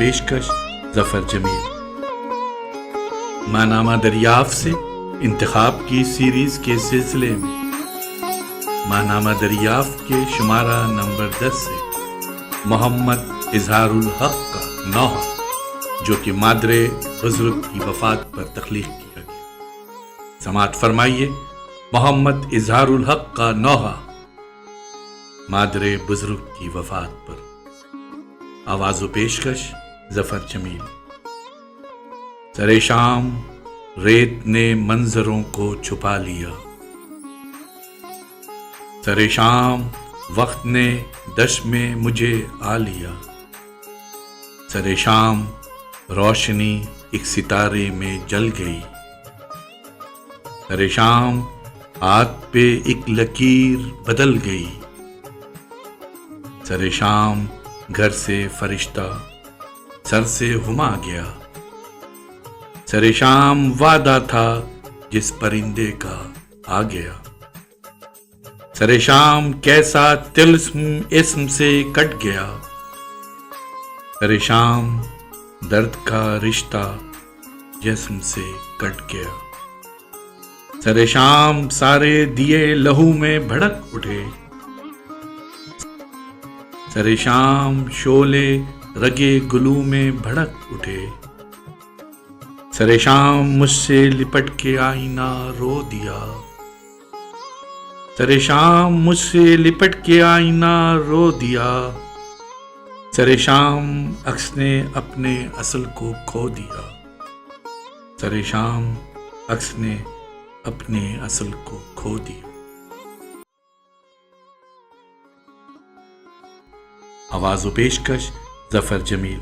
پیشکش ظفر جمیل۔ ماہنامہ دریافت سے انتخاب کی سیریز کے سلسلے میں ماہنامہ دریافت کے شمارہ نمبر 10 سے محمد اظہار الحق کا نوحہ، جو کہ مادر بزرگ کی وفات پر تخلیق کیا گیا۔ سماعت فرمائیے محمد اظہار الحق کا نوحہ مادر بزرگ کی وفات پر۔ آواز و پیشکش ظفر جمیل۔ سر شام ریت نے منظروں کو چھپا لیا، سر شام وقت نے دش میں مجھے آ لیا، سر شام روشنی ایک ستارے میں جل گئی، سر شام ہاتھ پہ ایک لکیر بدل گئی، سر شام گھر سے فرشتہ سر سے ہما گیا، سر شام وعدہ تھا جس پرندے کا آ گیا، سر شام کیسا طلسم اسم سے کٹ گیا، سر شام درد کا رشتہ جسم سے کٹ گیا، سر شام سارے دیے لہو میں بھڑک اٹھے، سر شام شعلے رگے گلو میں بھڑک اٹھے، سر شام مجھ سے لپٹ کے آئینہ رو دیا، سر شام مجھ سے لپٹ کے آئینہ رو دیا، سر شام عکس نے اپنے اصل کو کھو دیا، سر شام عکس نے اپنے اصل کو کھو دیا۔ آواز و پیشکش ظفر جمیل۔